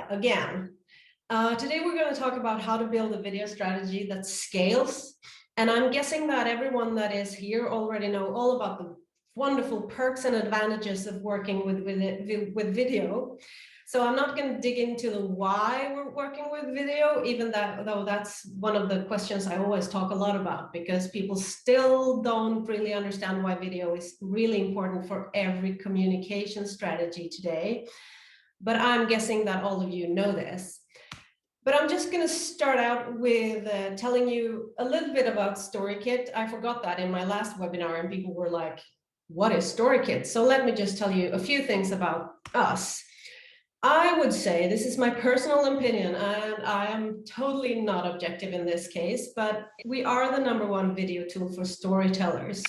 again. Today we're going to talk about how to build a video strategy that scales. And I'm guessing that everyone that is here already know all about the wonderful perks and advantages of working with video. So I'm not going to dig into the why we're working with video, even though that's one of the questions I always talk a lot about, because people still don't really understand why video is really important for every communication strategy today. But I'm guessing that all of you know this. But I'm just going to start out with telling you a little bit about Storykit. I forgot that in my last webinar, and people were like, what is Storykit? So let me just tell you a few things about us. I would say, this is my personal opinion, and I am totally not objective in this case, but we are the #1 video tool for storytellers.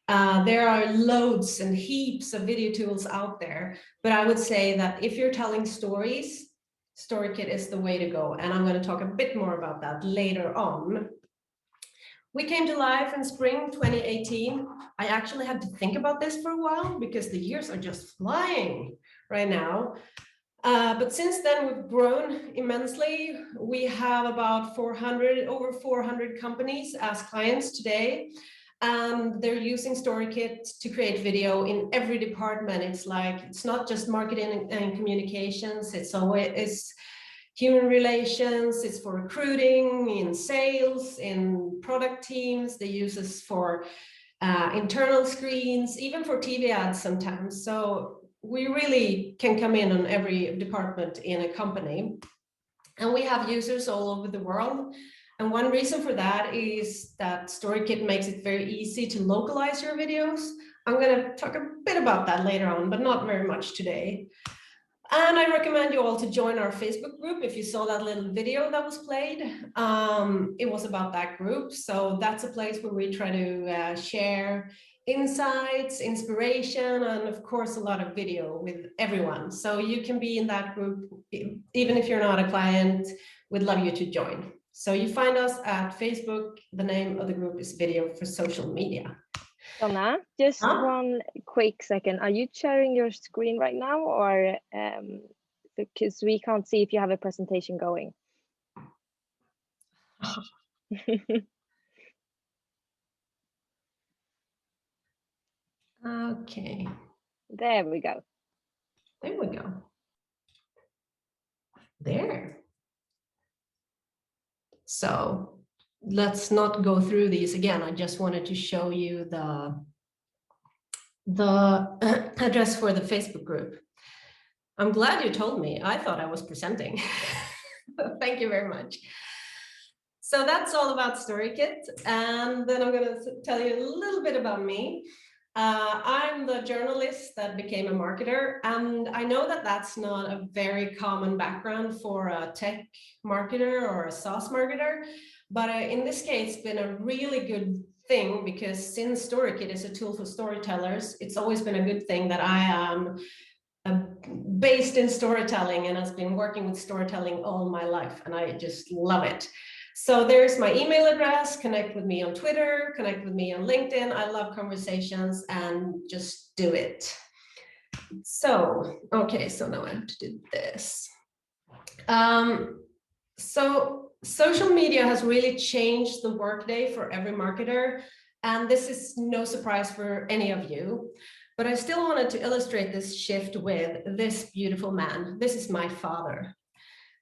There are loads and heaps of video tools out there, but I would say that if you're telling stories, Storykit is the way to go, and I'm going to talk a bit more about that later on. We came to life in spring 2018. I actually had to think about this for a while because the years are just flying right now. But since then, we've grown immensely. We have about over 400 companies as clients today. And they're using Storykit to create video in every department. It's not just marketing and communications. It's human relations. It's for recruiting, in sales, in product teams. They use us for internal screens, even for TV ads sometimes. So we really can come in on every department in a company. And we have users all over the world. And one reason for that is that Storykit makes it very easy to localize your videos. I'm going to talk a bit about that later on, but not very much today. And I recommend you all to join our Facebook group. If you saw that little video that was played, it was about that group. So that's a place where we try to share insights, inspiration, and of course, a lot of video with everyone. So you can be in that group, even if you're not a client. We'd love you to join. So you find us at Facebook. The name of the group is Video for Social Media. Jonna, just one quick second. Are you sharing your screen right now, or because we can't see if you have a presentation going? Okay. There we go. There we go. There. So let's not go through these again. I just wanted to show you the address for the Facebook group. I'm glad you told me. I thought I was presenting. Thank you very much. So that's all about Storykit. And then I'm going to tell you a little bit about me. I'm the journalist that became a marketer, and I know that that's not a very common background for a tech marketer or a SaaS marketer, but in this case, it's been a really good thing, because since Storykit is a tool for storytellers, it's always been a good thing that I am based in storytelling and has been working with storytelling all my life, and I just love it. So there's my email address. Connect with me on Twitter, connect with me on LinkedIn. I love conversations, and just do it. So, okay, so now I have to do this. So social media has really changed the workday for every marketer, and this is no surprise for any of you. But I still wanted to illustrate this shift with this beautiful man. This is my father.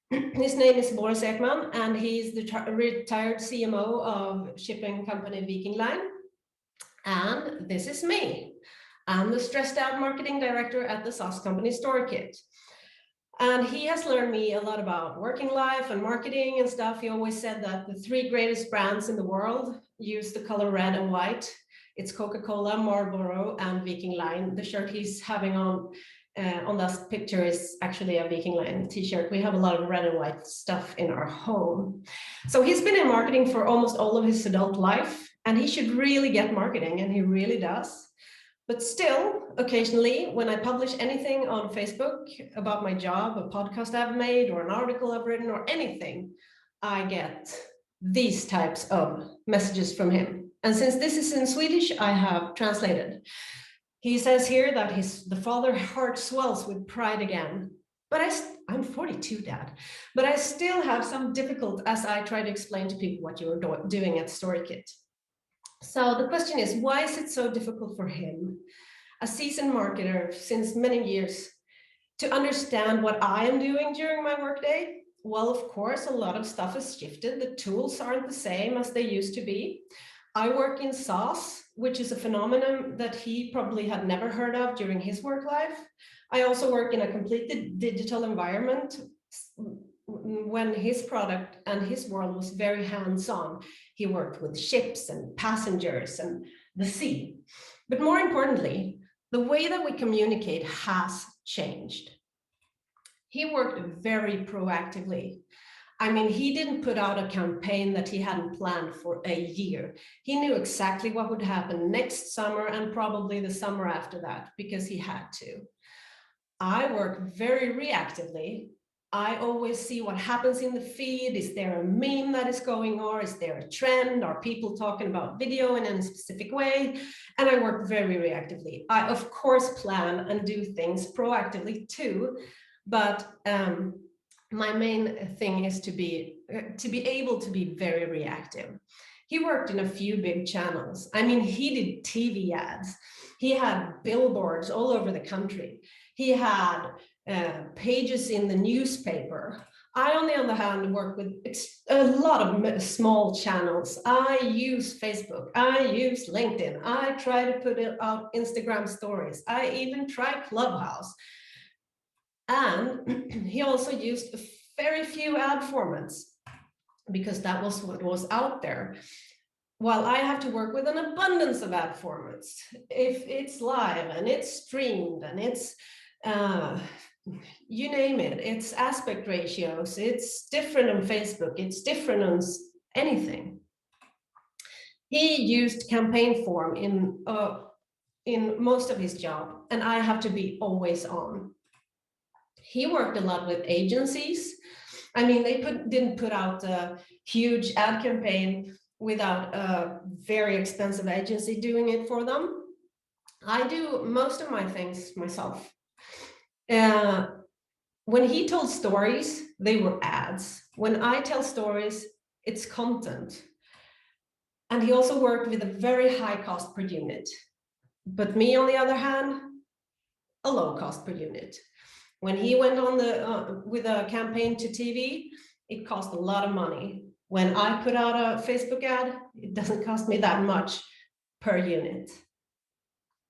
His name is Ekman, and he's the retired CMO of shipping company Viking Line. And this is me. I'm the stressed out marketing director at the SaaS company Storykit. And he has learned me a lot about working life and marketing and stuff. He always said that the 3 greatest brands in the world use the color red and white. It's Coca-Cola, Marlboro, and Viking Line. The shirt he's having on that picture is actually a Viking Line t-shirt. We have a lot of red and white stuff in our home. So he's been in marketing for almost all of his adult life, and he should really get marketing, and he really does. But still, occasionally, when I publish anything on Facebook about my job, a podcast I've made, or an article I've written, or anything, I get these types of messages from him. And since this is in Swedish, I have translated. He says here that the father heart swells with pride again. But I'm 42, Dad, but I still have some difficult as I try to explain to people what you're doing at Storykit. So the question is, why is it so difficult for him, a seasoned marketer since many years, to understand what I am doing during my workday? Well, of course, a lot of stuff has shifted. The tools aren't the same as they used to be. I work in SaaS, which is a phenomenon that he probably had never heard of during his work life. I also work in a completely digital environment when his product and his world was very hands-on. He worked with ships and passengers and the sea. But more importantly, the way that we communicate has changed. He worked very proactively. I mean, he didn't put out a campaign that he hadn't planned for a year. He knew exactly what would happen next summer and probably the summer after that, because he had to. I work very reactively. I always see what happens in the feed. Is there a meme that is going on? Is there a trend? Are people talking about video in a specific way? And I work very reactively. I, of course, plan and do things proactively too, but my main thing is to be able to be very reactive. He worked in a few big channels. I mean, he did TV ads. He had billboards all over the country. He had pages in the newspaper. I, on the other hand, work with a lot of small channels. I use Facebook. I use LinkedIn. I try to put out Instagram stories. I even try Clubhouse. And he also used very few ad formats because that was what was out there. While I have to work with an abundance of ad formats. If it's live and it's streamed and it's, you name it, it's aspect ratios, it's different on Facebook, it's different on anything. He used campaign form in most of his job, and I have to be always on. He worked a lot with agencies. I mean, they didn't put out a huge ad campaign without a very expensive agency doing it for them. I do most of my things myself. When he told stories, they were ads. When I tell stories, it's content. And he also worked with a very high cost per unit. But me, on the other hand, a low cost per unit. When he went on with a campaign to TV, it cost a lot of money. When I put out a Facebook ad, it doesn't cost me that much per unit.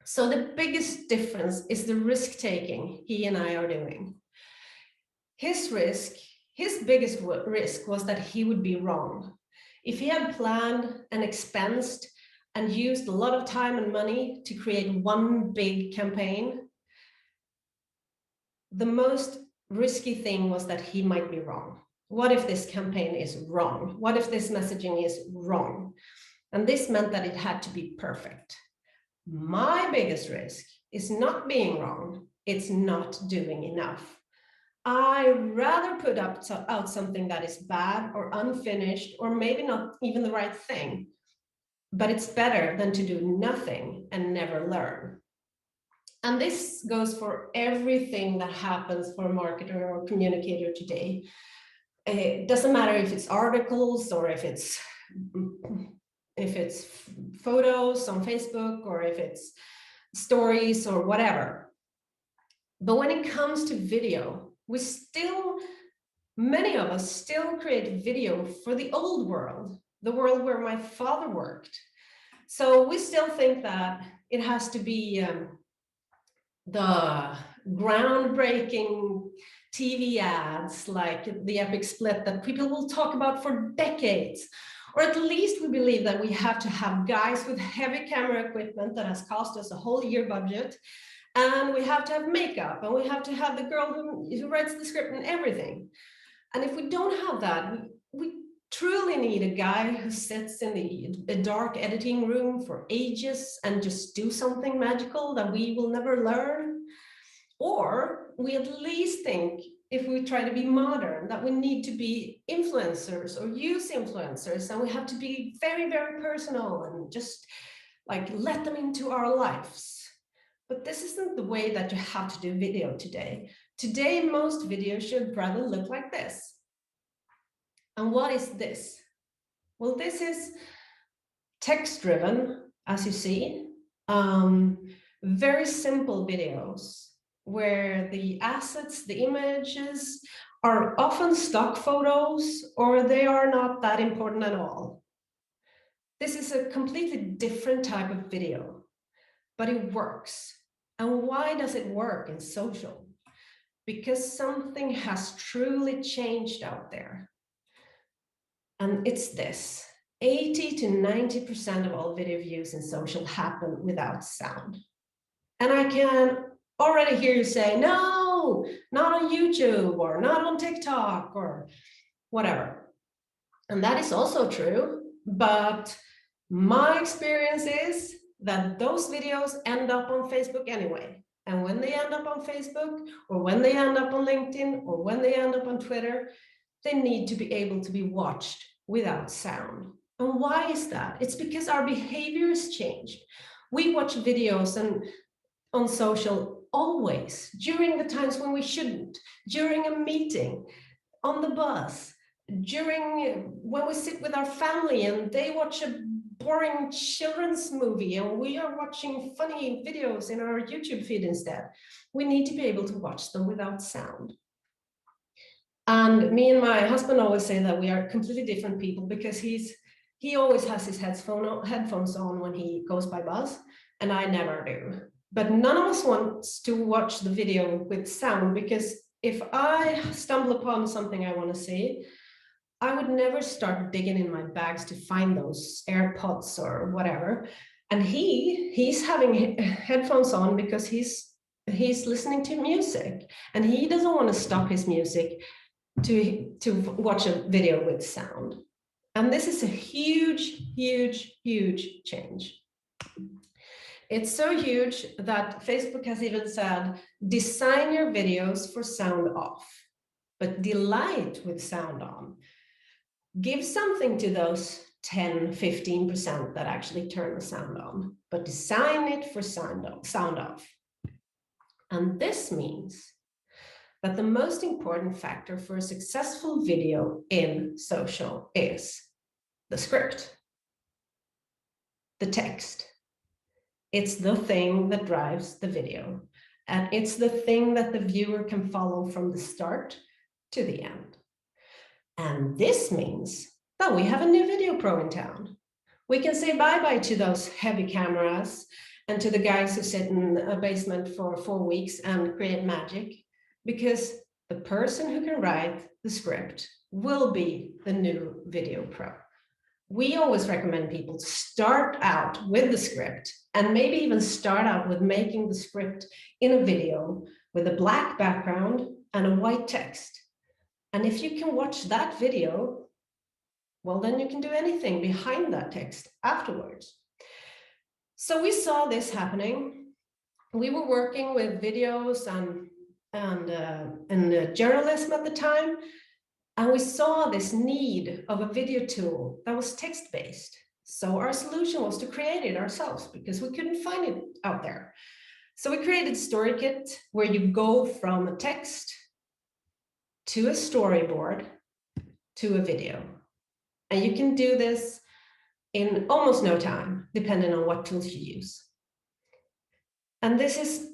So the biggest difference is the risk taking he and I are doing. His biggest risk was that he would be wrong. If he had planned and expensed and used a lot of time and money to create one big campaign, the most risky thing was that he might be wrong. What if this campaign is wrong? What if this messaging is wrong? And this meant that it had to be perfect. My biggest risk is not being wrong. It's not doing enough. I rather put out something that is bad or unfinished, or maybe not even the right thing, but it's better than to do nothing and never learn. And this goes for everything that happens for a marketer or communicator today. It doesn't matter if it's articles or if it's photos on Facebook or if it's stories or whatever. But when it comes to video, many of us still create video for the old world, the world where my father worked. So we still think that it has to be the groundbreaking TV ads like the epic split that people will talk about for decades. Or at least we believe that we have to have guys with heavy camera equipment that has cost us a whole year budget. And we have to have makeup, and we have to have the girl who writes the script and everything. And if we don't have that, we truly need a guy who sits in a dark editing room for ages and just do something magical that we will never learn. Or we at least think, if we try to be modern, that we need to be influencers or use influencers, and we have to be very, very personal and just like let them into our lives. But this isn't the way that you have to do video today. Today, most videos should rather look like this. And what is this? Well, this is text-driven, as you see, very simple videos where the assets, the images are often stock photos, or they are not that important at all. This is a completely different type of video, but it works. And why does it work in social? Because something has truly changed out there. And it's this: 80 to 90% of all video views in social happen without sound. And I can already hear you say, no, not on YouTube or not on TikTok or whatever. And that is also true, but my experience is that those videos end up on Facebook anyway. And when they end up on Facebook, or when they end up on LinkedIn, or when they end up on Twitter, they need to be able to be watched without sound. And why is that? It's because our behavior has changed. We watch videos and on social always, during the times when we shouldn't, during a meeting, on the bus, during when we sit with our family and they watch a boring children's movie and we are watching funny videos in our YouTube feed instead. We need to be able to watch them without sound. And me and my husband always say that we are completely different people, because he always has his headphones on when he goes by bus, and I never do. But none of us wants to watch the video with sound, because if I stumble upon something I want to see, I would never start digging in my bags to find those AirPods or whatever. And he's having headphones on because he's listening to music, and he doesn't want to stop his music to watch a video with sound. And this is a huge, huge, huge change. It's so huge that Facebook has even said, design your videos for sound off, but delight with sound on. Give something to those 10, 15% that actually turn the sound on, but design it for sound off. And this means that the most important factor for a successful video in social is the script, the text. It's the thing that drives the video, and it's the thing that the viewer can follow from the start to the end. And this means that we have a new video pro in town. We can say bye-bye to those heavy cameras and to the guys who sit in a basement for 4 weeks and create magic, because the person who can write the script will be the new video pro. We always recommend people to start out with the script, and maybe even start out with making the script in a video with a black background and a white text. And if you can watch that video, well, then you can do anything behind that text afterwards. So we saw this happening. We were working with videos and journalism at the time, and we saw this need of a video tool that was text-based. So our solution was to create it ourselves, because we couldn't find it out there. So we created Storykit, where you go from a text to a storyboard to a video. And you can do this in almost no time, depending on what tools you use. And this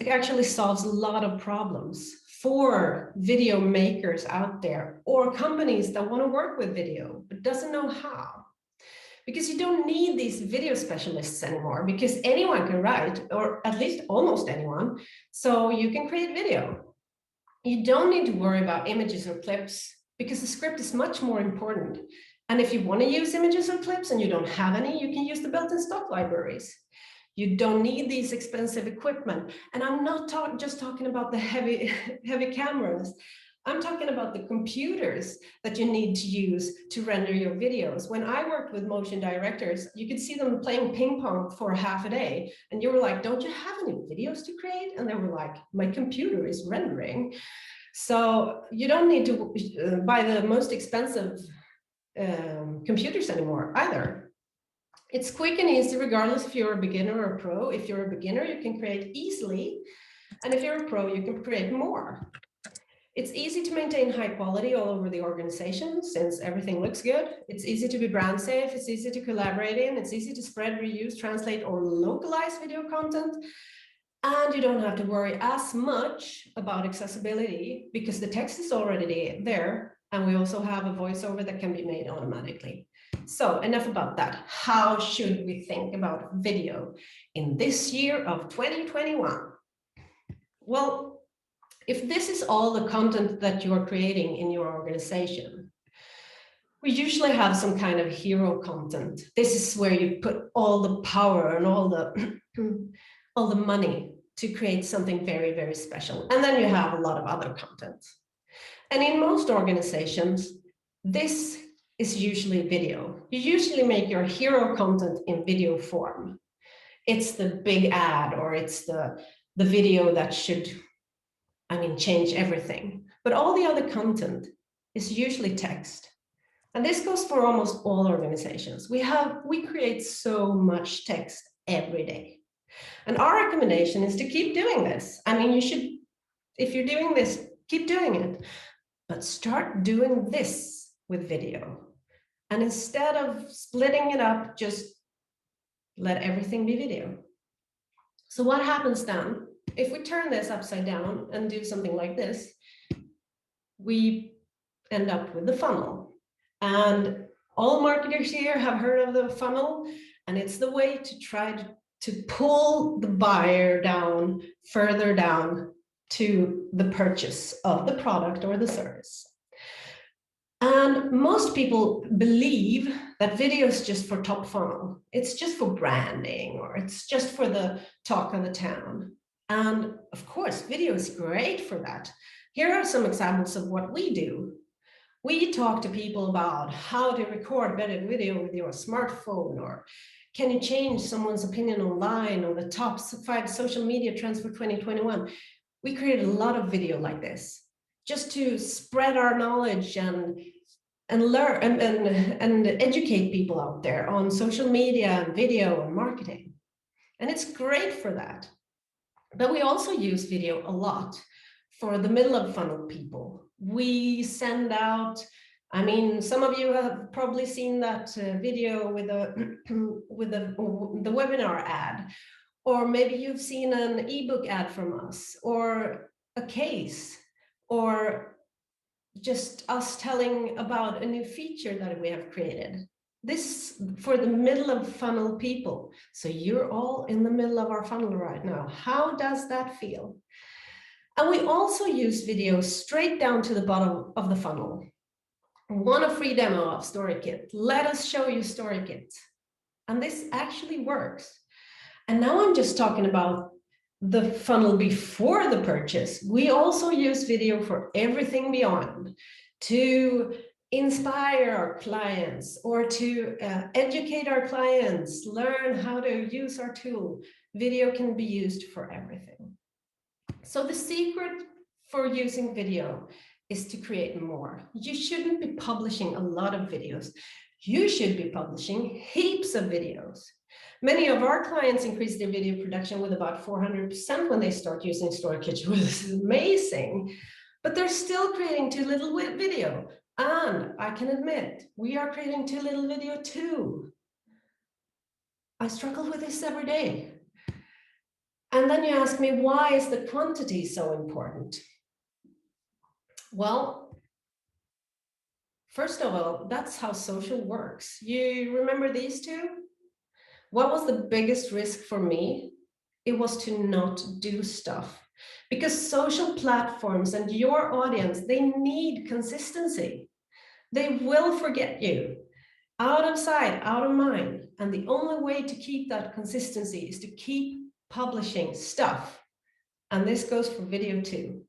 actually solves a lot of problems for video makers out there, or companies that want to work with video but doesn't know how. Because you don't need these video specialists anymore, because anyone can write, or at least almost anyone. So you can create video. You don't need to worry about images or clips, because the script is much more important. And if you want to use images or clips and you don't have any, you can use the built-in stock libraries. You don't need these expensive equipment. And I'm not just talking about the heavy cameras. I'm talking about the computers that you need to use to render your videos. When I worked with motion directors, you could see them playing ping pong for half a day. And you were like, don't you have any videos to create? And they were like, my computer is rendering. So you don't need to buy the most expensive computers anymore either. It's quick and easy, regardless if you're a beginner or a pro. If you're a beginner, you can create easily And if you're a pro, you can create more. It's easy to maintain high quality all over the organization since everything looks good. It's easy to be brand safe. It's easy to collaborate in. It's easy to spread, reuse, translate, or localize video content. And you don't have to worry as much about accessibility because the text is already there. And we also have a voiceover that can be made automatically. So enough about that. How should we think about video in this year of 2021? Well, if this is all the content that you're creating in your organization, we usually have some kind of hero content. This is where you put all the power and all the money to create something very, very special. And then you have a lot of other content. And in most organizations, this is usually video. You usually make your hero content in video form. It's the big ad, or it's the video that should, change everything. But all the other content is usually text. And this goes for almost all organizations. We create so much text every day. And our recommendation is to keep doing this. You should, if you're doing this, keep doing it, but start doing this with video. And instead of splitting it up, just let everything be video. So what happens then? If we turn this upside down and do something like this, we end up with the funnel. And all marketers here have heard of the funnel, and it's the way to try to pull the buyer down, further down to the purchase of the product or the service. And most people believe that video is just for top funnel. It's just for branding, or it's just for the talk of the town. And of course, video is great for that. Here are some examples of what we do. We talk to people about how to record better video with your smartphone, or can you change someone's opinion online, or the top 5 social media trends for 2021. We created a lot of video like this just to spread our knowledge and learn and educate people out there on social media and video and marketing. And it's great for that. But we also use video a lot for the middle of funnel people. We send out, some of you have probably seen that video with the webinar ad, or maybe you've seen an ebook ad from us, or a case, or just us telling about a new feature that we have created. This for the middle of funnel people. So you're all in the middle of our funnel right now. How does that feel? And we also use video straight down to the bottom of the funnel. Want a free demo of Storykit? Let us show you Storykit. And this actually works. And now I'm just talking about the funnel before the purchase. We also use video for everything beyond, to inspire our clients, or to educate our clients, learn how to use our tool. Video can be used for everything. So the secret for using video is to create more. You shouldn't be publishing a lot of videos. You should be publishing heaps of videos. Many of our clients increase their video production with about 400% when they start using Storykit, which is amazing. But they're still creating too little video. And I can admit, we are creating too little video too. I struggle with this every day. And then you ask me, why is the quantity so important? Well, first of all, that's how social works. You remember these two? What was the biggest risk for me? It was to not do stuff. Because social platforms and your audience, they need consistency. They will forget you. Out of sight, out of mind. And the only way to keep that consistency is to keep publishing stuff. And this goes for video too.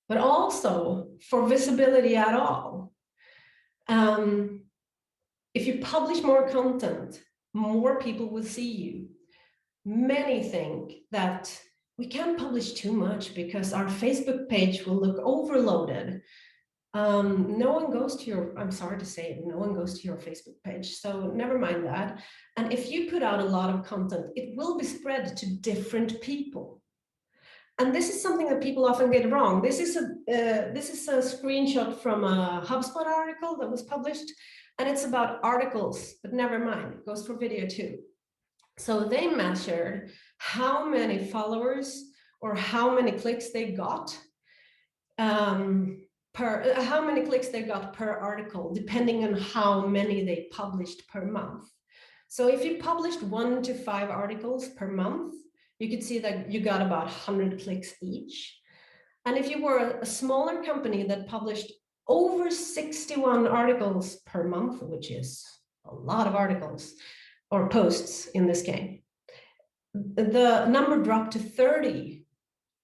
But also for visibility at all. If you publish more content, more people will see you. Many think that we can't publish too much because our Facebook page will look overloaded. No one goes to your, I'm sorry to say it, no one goes to your Facebook page. So never mind that. And if you put out a lot of content, it will be spread to different people. And this is something that people often get wrong. This is a screenshot from a HubSpot article that was published, and it's about articles, but never mind, it goes for video too. So they measured how many followers or how many clicks they got how many clicks they got per article, depending on how many they published per month. So if you published 1 to 5 articles per month, you could see that you got about 100 clicks each. And if you were a smaller company that published over 61 articles per month, which is a lot of articles or posts in this game, the number dropped to 30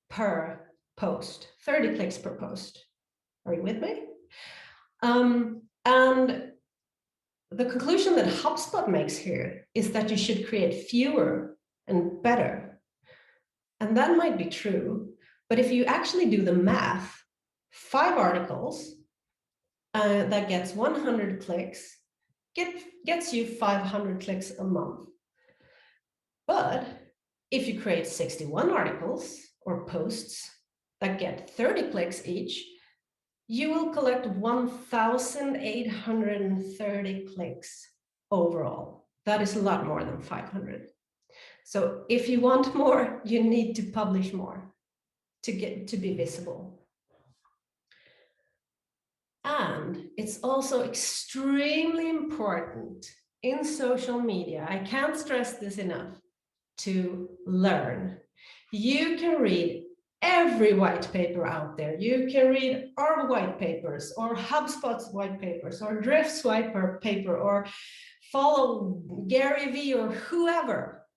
per post, 30 clicks per post. Are you with me? And the conclusion that HubSpot makes here is that you should create fewer and better. And that might be true, but if you actually do the math, 5 articles that gets 100 clicks gets you 500 clicks a month. But if you create 61 articles or posts that get 30 clicks each, you will collect 1,830 clicks overall. That is a lot more than 500. So if you want more, you need to publish more to be visible. And it's also extremely important in social media, I can't stress this enough, to learn. You can read every white paper out there. You can read our white papers or HubSpot's white papers or Drift's white paper or follow Gary Vee or whoever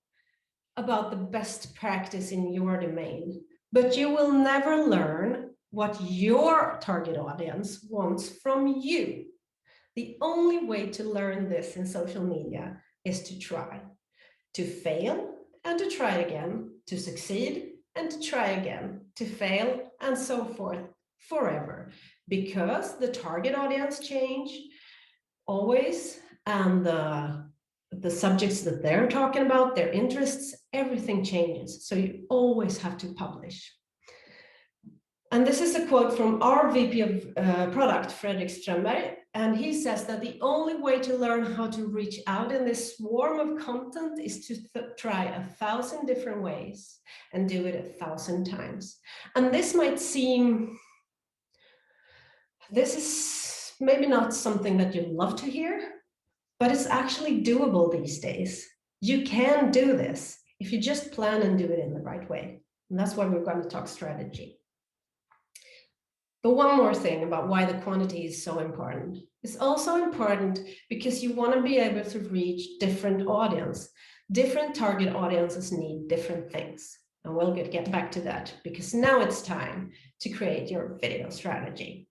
about the best practice in your domain. But you will never learn what your target audience wants from you. The only way to learn this in social media is to try, to fail and to try again, to succeed and to try again, to fail, and so forth forever, because the target audience change always, and the subjects that they're talking about, their interests, everything changes. So you always have to publish. And this is a quote from our VP of product, Fredrik Strömberg, and he says that the only way to learn how to reach out in this swarm of content is to try 1,000 different ways and do it 1,000 times. And this might seem, this is maybe not something that you love to hear, but it's actually doable these days. You can do this if you just plan and do it in the right way. And that's why we're going to talk strategy. But one more thing about why the quantity is so important. It's also important because you want to be able to reach different audience. Different target audiences need different things. And we'll get back to that because now it's time to create your video strategy.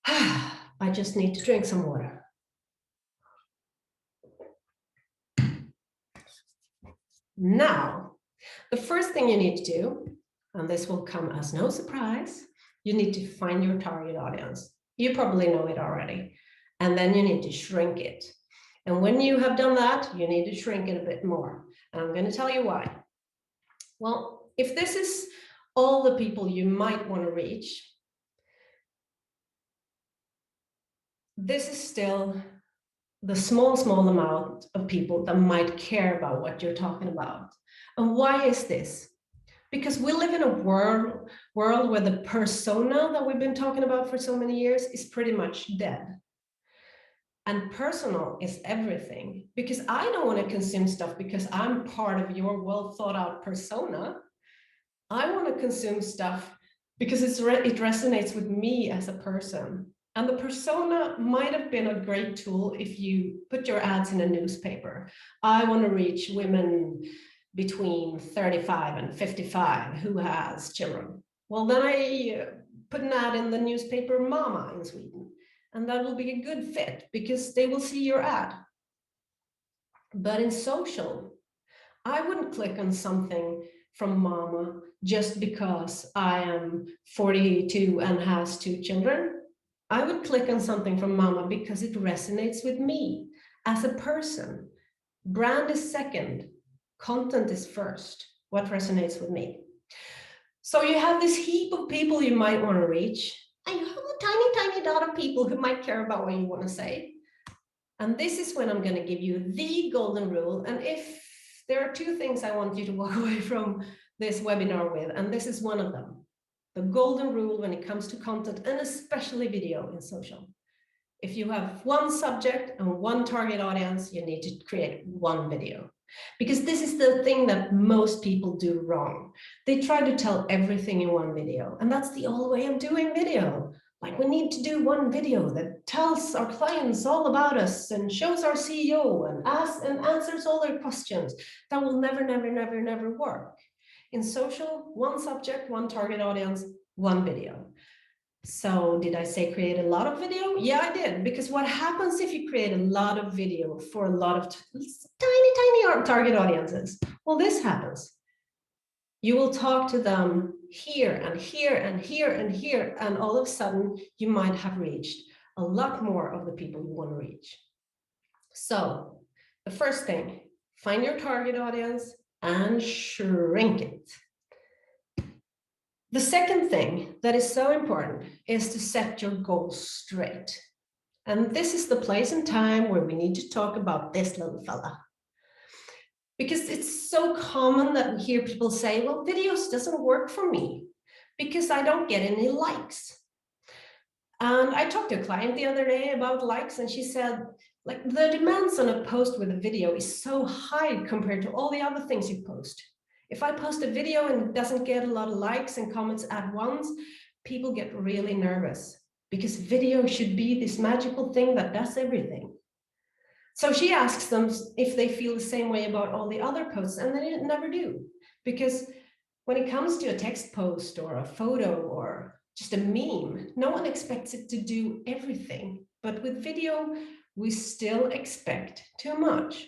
I just need to drink some water. Now, the first thing you need to do, and this will come as no surprise, you need to find your target audience. You probably know it already. And then you need to shrink it. And when you have done that, you need to shrink it a bit more. And I'm going to tell you why. Well, if this is all the people you might want to reach, this is still the small amount of people that might care about what you're talking about. And why is this? Because we live in a world where the persona that we've been talking about for so many years is pretty much dead. And personal is everything. Because I don't want to consume stuff because I'm part of your well thought out persona. I want to consume stuff because it resonates with me as a person. And the persona might have been a great tool if you put your ads in a newspaper. I want to reach women between 35 and 55 who has children. Well, then I put an ad in the newspaper Mama in Sweden, and that will be a good fit because they will see your ad. But in social, I wouldn't click on something from Mama just because I am 42 and has 2 children. I would click on something from Mama because it resonates with me as a person. Brand is second, content is first. What resonates with me? So you have this heap of people you might want to reach, and you have a tiny, tiny dot of people who might care about what you want to say. And this is when I'm going to give you the golden rule. And if there are two things I want you to walk away from this webinar with, and this is one of them, the golden rule when it comes to content, and especially video in social. If you have one subject and one target audience, you need to create one video. Because this is the thing that most people do wrong. They try to tell everything in one video, and that's the old way of doing video. Like, we need to do one video that tells our clients all about us and shows our CEO and asks and answers all their questions. That will never, never, never, never work. In social, one subject, one target audience, one video. So did I say create a lot of video? Yeah, I did. Because what happens if you create a lot of video for a lot of tiny target audiences? Well, this happens. You will talk to them here and here and here and here, and all of a sudden you might have reached a lot more of the people you want to reach. So the first thing, find your target audience and shrink it. The second thing that is so important is to set your goals straight. And this is the place and time where we need to talk about this little fella. Because it's so common that we hear people say, well, videos doesn't work for me because I don't get any likes. And I talked to a client the other day about likes, and she said, like, the demands on a post with a video is so high compared to all the other things you post. If I post a video and it doesn't get a lot of likes and comments at once, people get really nervous because video should be this magical thing that does everything. So she asks them if they feel the same way about all the other posts, and they never do. Because when it comes to a text post or a photo or just a meme, no one expects it to do everything. But with video, we still expect too much.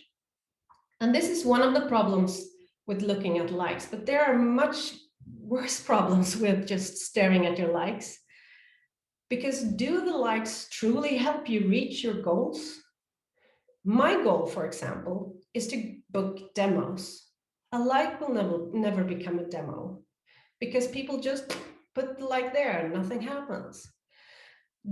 And this is one of the problems with looking at likes, but there are much worse problems with just staring at your likes. Because do the likes truly help you reach your goals? My goal, for example, is to book demos. A like will never become a demo because people just put the like there and nothing happens.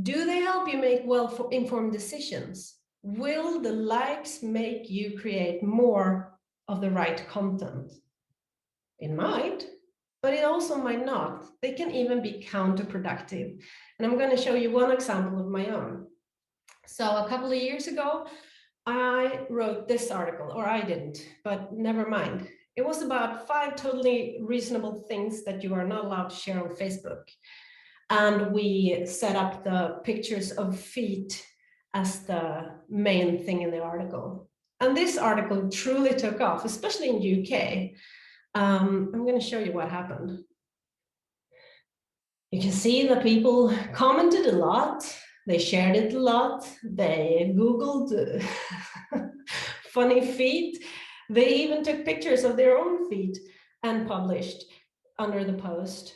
Do they help you make well-informed decisions? Will the likes make you create more of the right content? It might, but it also might not. They can even be counterproductive. And I'm going to show you one example of my own. So a couple of years ago, I wrote this article, or I didn't, but never mind. It was about 5 totally reasonable things that you are not allowed to share on Facebook. And we set up the pictures of feet as the main thing in the article. And this article truly took off, especially in UK. I'm going to show you what happened. You can see that people commented a lot. They shared it a lot. They Googled funny feet. They even took pictures of their own feet and published under the post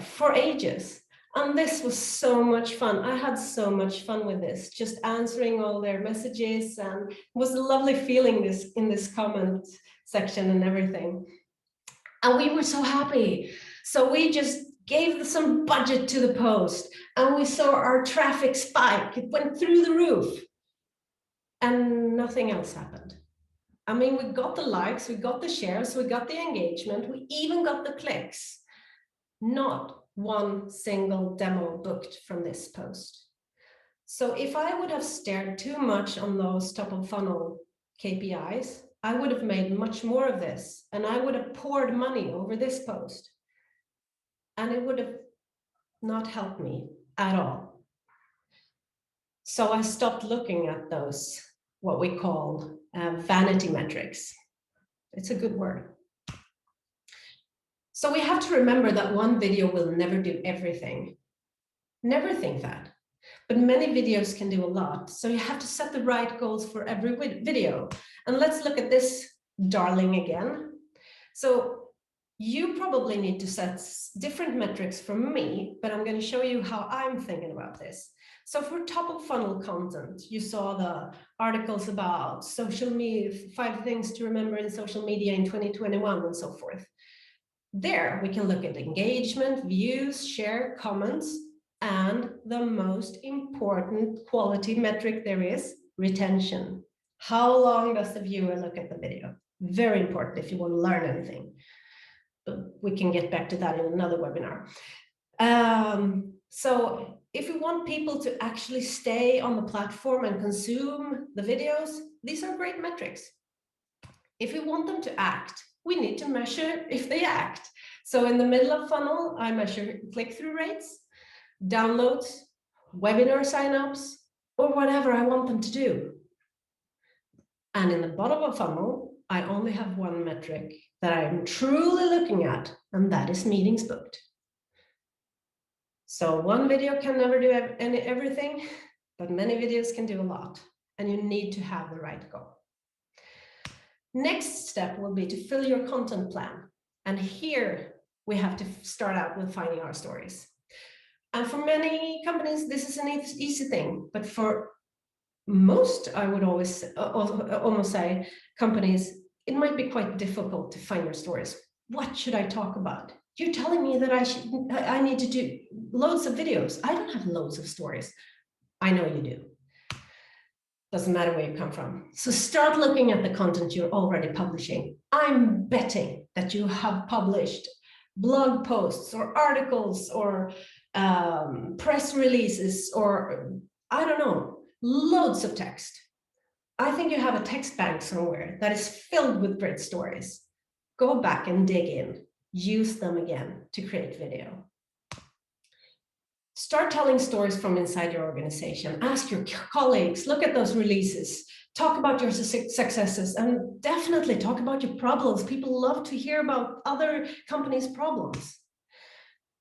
for ages. And this was so much fun. I had so much fun with this, just answering all their messages, and it was a lovely feeling in this comment section and everything. And we were so happy. So we just gave some budget to the post, and we saw our traffic spike. It went through the roof, and nothing else happened. I mean, we got the likes, we got the shares, we got the engagement, we even got the clicks. Not one single demo booked from this post. So if I would have stared too much on those top of funnel KPIs, I would have made much more of this, and I would have poured money over this post, and it would have not helped me at all. So I stopped looking at those, what we call vanity metrics. It's a good word. So we have to remember that one video will never do everything. Never think that. But many videos can do a lot. So you have to set the right goals for every video. And let's look at this darling again. So You probably need to set different metrics from me, but I'm going to show you how I'm thinking about this. So for top of funnel content, you saw the articles about social media, 5 things to remember in social media in 2021 and so forth. There we can look at engagement, views, share, comments, and the most important quality metric there is, retention. How long does the viewer look at the video? Very important if you want to learn anything. But we can get back to that in another webinar. So if we want people to actually stay on the platform and consume the videos, these are great metrics. If we want them to act, we need to measure if they act. So in the middle of funnel, I measure click-through rates, downloads, webinar signups, or whatever I want them to do. And in the bottom of funnel, I only have one metric that I'm truly looking at, and that is meetings booked. So one video can never do everything, but many videos can do a lot, and you need to have the right goal. Next step will be to fill your content plan. And here we have to start out with finding our stories. And for many companies, this is an easy thing, but for most, I would always almost say companies, it might be quite difficult to find your stories. What should I talk about? You're telling me that I need to do loads of videos. I don't have loads of stories. I know you do. Doesn't matter where you come from. So start looking at the content you're already publishing. I'm betting that you have published blog posts or articles or press releases or I don't know, loads of text. I think you have a text bank somewhere that is filled with great stories. Go back and dig in, use them again to create video. Start telling stories from inside your organization. Ask your colleagues, look at those releases, talk about your successes, and definitely talk about your problems. People love to hear about other companies' problems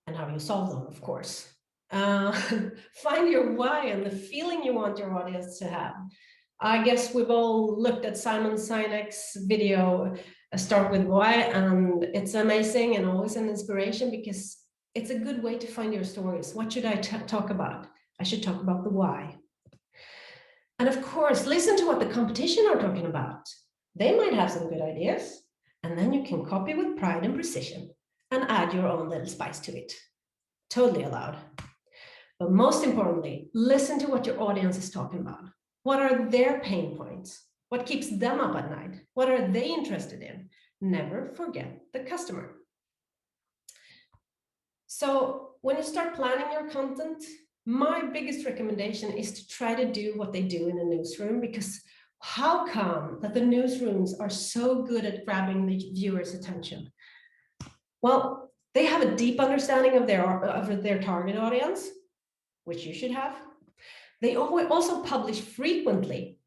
and how you solve them, of course. Find your why and the feeling you want your audience to have. I guess we've all looked at Simon Sinek's video, Start With Why, and it's amazing and always an inspiration because it's a good way to find your stories. What should I talk about? I should talk about the why. And of course, listen to what the competition are talking about. They might have some good ideas, and then you can copy with pride and precision and add your own little spice to it. Totally allowed. But most importantly, listen to what your audience is talking about. What are their pain points? What keeps them up at night? What are they interested in? Never forget the customer. So when you start planning your content, my biggest recommendation is to try to do what they do in a newsroom, because how come that the newsrooms are so good at grabbing the viewer's attention? Well, they have a deep understanding of their target audience, which you should have. They also publish frequently,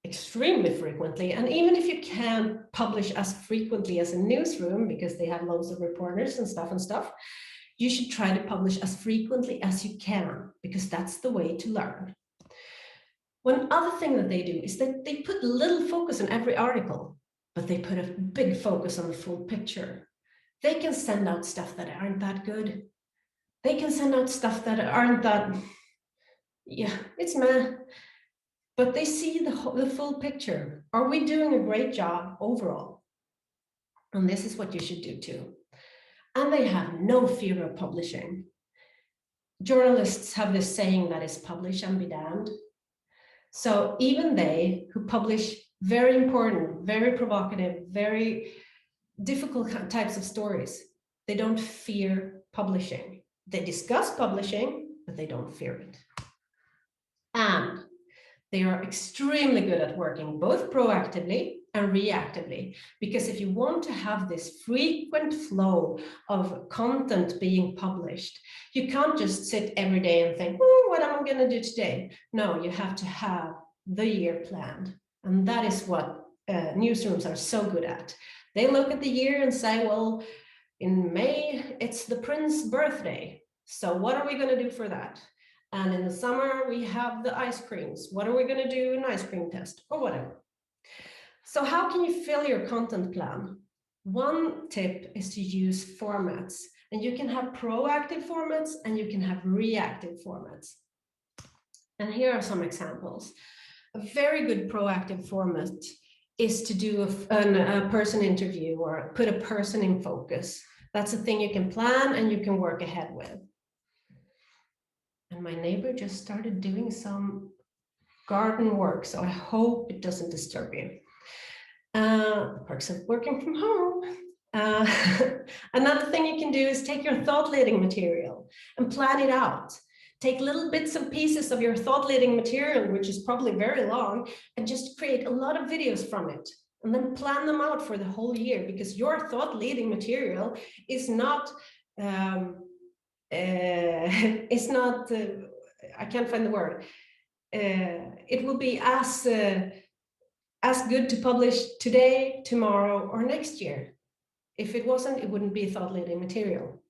extremely frequently. And even if you can't publish as frequently as a newsroom, because they have loads of reporters and stuff, you should try to publish as frequently as you can, because that's the way to learn. One other thing that they do is that they put little focus on every article, but they put a big focus on the full picture. They can send out stuff that aren't that good. They can send out stuff that aren't that, yeah, it's meh. But they see the full picture. Are we doing a great job overall? And this is what you should do too. And they have no fear of publishing. Journalists have this saying that is publish and be damned. So even they who publish very important, very provocative, very difficult types of stories, they don't fear publishing. They discuss publishing, but they don't fear it. And they are extremely good at working both proactively and reactively, because if you want to have this frequent flow of content being published, you can't just sit every day and think, what am I going to do today? No, you have to have the year planned. And that is what newsrooms are so good at. They look at the year and say, well, in May, it's the prince's birthday. So what are we going to do for that? And in the summer, we have the ice creams. What are we going to do? An ice cream test or whatever. So how can you fill your content plan? One tip is to use formats, and you can have proactive formats and you can have reactive formats. And here are some examples. A very good proactive format is to do a person interview or put a person in focus. That's a thing you can plan and you can work ahead with. And my neighbor just started doing some garden work, so I hope it doesn't disturb you. The perks of working from home. Another thing you can do is take your thought leading material and plan it out. Take little bits and pieces of your thought leading material, which is probably very long, and just create a lot of videos from it. And then plan them out for the whole year, because your thought leading material is not, I can't find the word. It will be as good to publish today, tomorrow, or next year. If it wasn't, it wouldn't be thought leading material.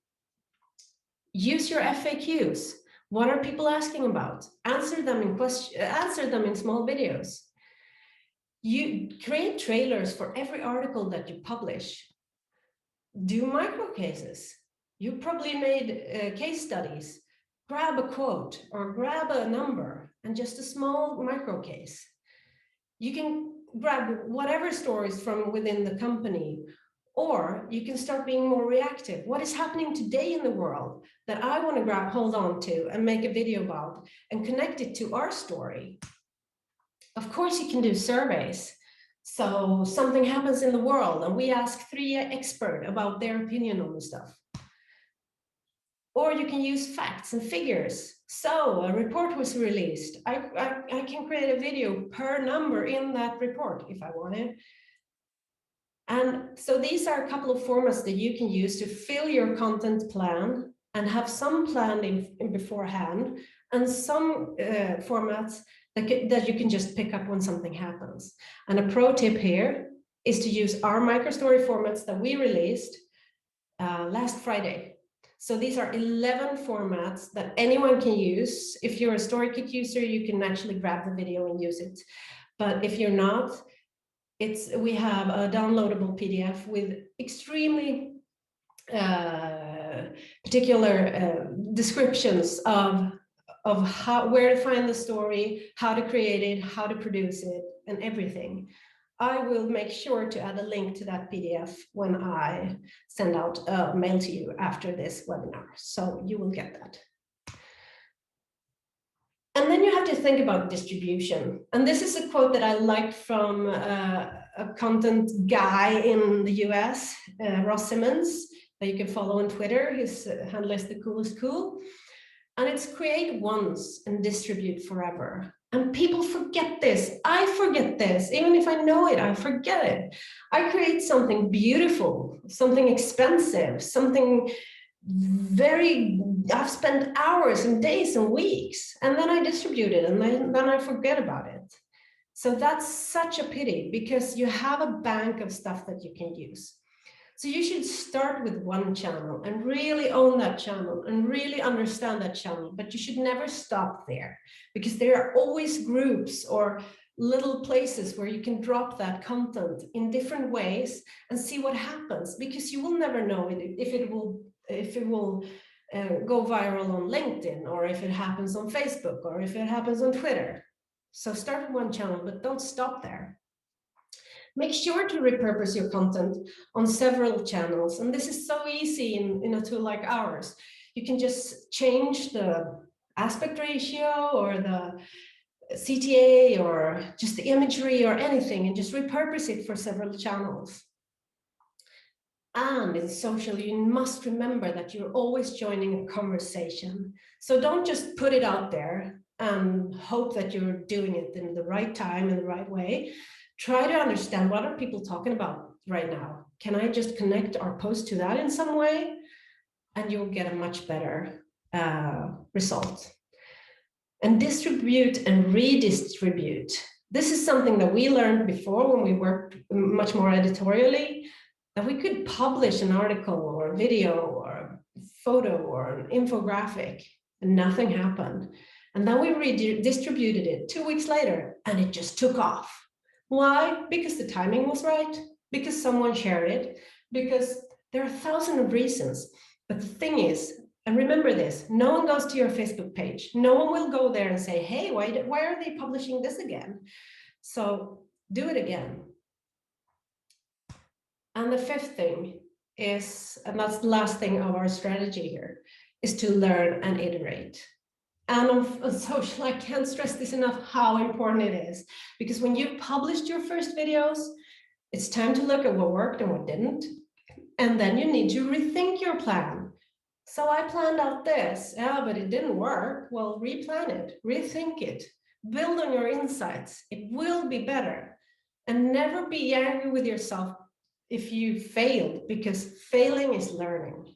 Use your FAQs. What are people asking about? Answer them in small videos. You create trailers for every article that you publish. Do micro cases. You probably made case studies. Grab a quote or grab a number and just a small micro case. You can grab whatever stories from within the company, or you can start being more reactive. What is happening today in the world that I want to hold on to and make a video about and connect it to our story? Of course, you can do surveys. So something happens in the world and we ask 3 experts about their opinion on the stuff. Or you can use facts and figures. So a report was released. I can create a video per number in that report if I wanted. And so these are a couple of formats that you can use to fill your content plan and have some planned in beforehand, and some formats that you can just pick up when something happens. And a pro tip here is to use our microstory formats that we released last Friday. So these are 11 formats that anyone can use. If you're a Storykit user, you can actually grab the video and use it. But if you're not, we have a downloadable PDF with extremely particular descriptions of where to find the story, how to create it, how to produce it, and everything. I will make sure to add a link to that PDF when I send out a mail to you after this webinar, so you will get that. And then you have to think about distribution. And this is a quote that I liked from a content guy in the US, Ross Simmons, that you can follow on Twitter. His handle is the coolest cool. And it's create once and distribute forever. And people forget this. I forget this. Even if I know it, I forget it. I create something beautiful, something expensive, something I've spent hours and days and weeks, and then I distribute it, and then I forget about it. So that's such a pity, because you have a bank of stuff that you can use. So you should start with one channel and really own that channel and really understand that channel, but you should never stop there, because there are always groups or little places where you can drop that content in different ways and see what happens, because you will never know if it will go viral on LinkedIn, or if it happens on Facebook, or if it happens on Twitter. So start with one channel, but don't stop there. Make sure to repurpose your content on several channels. And this is so easy in a tool like ours. You can just change the aspect ratio or the CTA or just the imagery or anything, and just repurpose it for several channels. And in social, you must remember that you're always joining a conversation. So don't just put it out there and hope that you're doing it in the right time, in the right way. Try to understand, what are people talking about right now? Can I just connect our post to that in some way? And you'll get a much better result. And distribute and redistribute. This is something that we learned before when we worked much more editorially, that we could publish an article or a video or a photo or an infographic and nothing happened. And then we redistributed it 2 weeks later and it just took off. Why? Because the timing was right, because someone shared it, because there are 1,000 of reasons. But the thing is, and remember this, no one goes to your Facebook page. No one will go there and say, hey, why are they publishing this again? So do it again. And the fifth thing is, and that's the last thing of our strategy here, is to learn and iterate. And on social, I can't stress this enough, how important it is. Because when you've published your first videos, it's time to look at what worked and what didn't. And then you need to rethink your plan. So I planned out this, yeah, but it didn't work. Well, replan it, rethink it, build on your insights. It will be better. And never be angry with yourself if you failed, because failing is learning.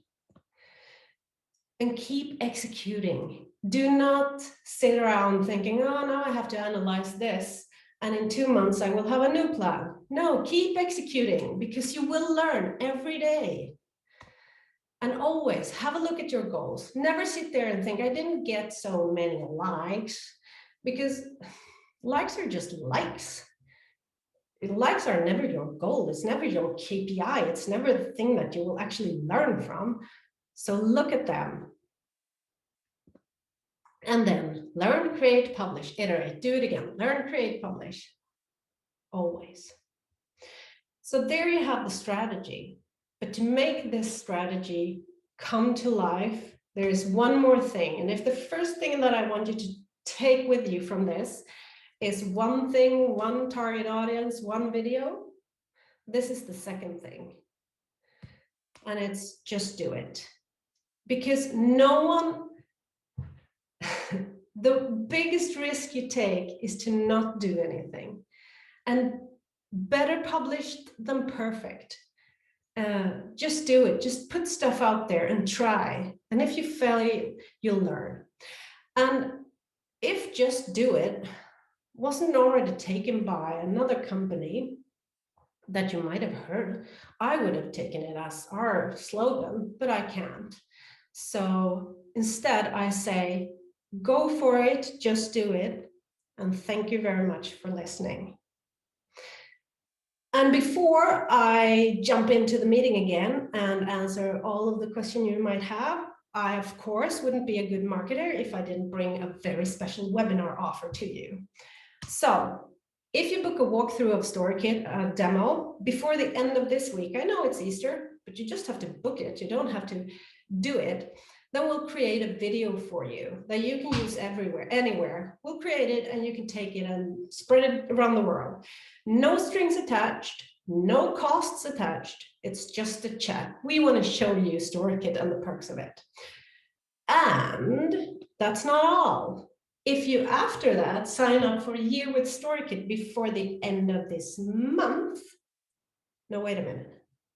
And keep executing. Do not sit around thinking, oh, now I have to analyze this, and in 2 months I will have a new plan. No, keep executing, because you will learn every day. And always have a look at your goals. Never sit there and think, I didn't get so many likes, because likes are just likes. Likes are never your goal. It's never your KPI. It's never the thing that you will actually learn from. So look at them. And then learn, create, publish, iterate, do it again. Learn, create, publish. Always. So there you have the strategy. But to make this strategy come to life, there is one more thing. And if the first thing that I want you to take with you from this is one thing, one target audience, one video, this is the second thing. And it's just do it. Because no one, the biggest risk you take is to not do anything. And better published than perfect. Just do it. Just put stuff out there and try. And if you fail, you'll learn. And if just do it wasn't already taken by another company that you might have heard, I would have taken it as our slogan, but I can't. So instead, I say, go for it, just do it. And thank you very much for listening. And before I jump into the meeting again and answer all of the questions you might have, I, of course, wouldn't be a good marketer if I didn't bring a very special webinar offer to you. So if you book a walkthrough of Storykit demo before the end of this week, I know it's Easter, but you just have to book it. You don't have to do it. Then we'll create a video for you that you can use everywhere, anywhere. We'll create it and you can take it and spread it around the world. No strings attached, no costs attached. It's just a chat. We want to show you Storykit and the perks of it. And that's not all. If you, after that, sign up for a year with Storykit before the end of this month, no, wait a minute.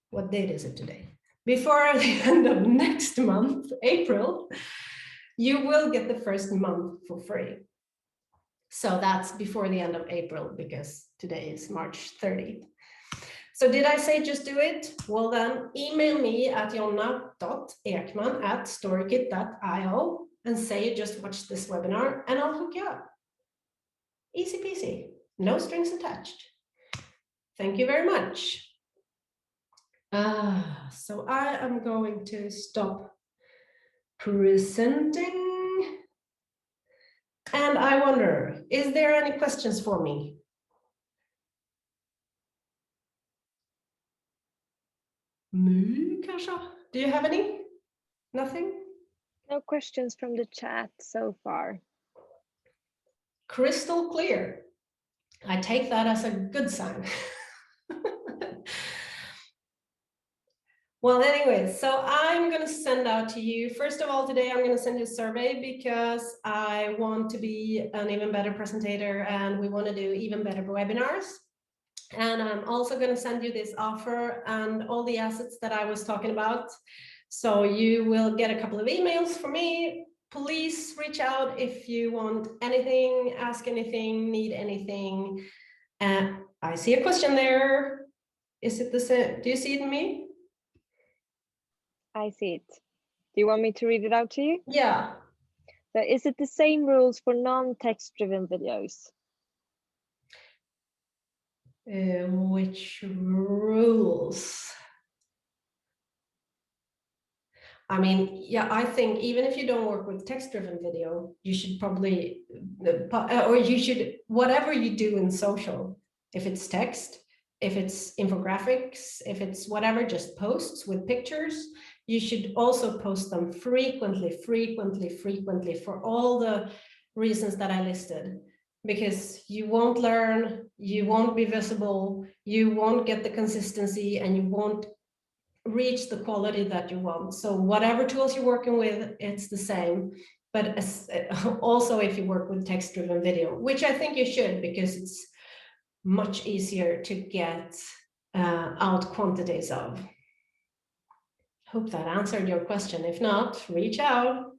What date is it today? Before the end of next month, April, you will get the first month for free. So that's before the end of April, because today is March 30th. So did I say just do it? Well then, email me at jonna.ekman@storykit.io and say you just watched this webinar and I'll hook you up. Easy peasy, no strings attached. Thank you very much. So I am going to stop presenting. And I wonder, is there any questions for me? Kanske? Do you have any? Nothing? No questions from the chat so far. Crystal clear. I take that as a good sign. Well, anyway, so I'm going to send out to you, first of all, today I'm going to send you a survey because I want to be an even better presenter and we want to do even better webinars. And I'm also going to send you this offer and all the assets that I was talking about. So you will get a couple of emails from me. Please reach out if you want anything, ask anything, need anything. I see a question there. Is it the same? Do you see it in me? I see it. Do you want me to read it out to you? Yeah. So is it the same rules for non-text driven videos? Which rules? I mean, yeah, I think even if you don't work with text-driven video, you should probably, or you should, whatever you do in social, if it's text, if it's infographics, if it's whatever, just posts with pictures, you should also post them frequently for all the reasons that I listed. Because you won't learn, you won't be visible, you won't get the consistency, and you won't reach the quality that you want. So whatever tools you're working with, it's the same. But also if you work with text-driven video, which I think you should, because it's much easier to get out quantities of. Hope that answered your question. If not, reach out.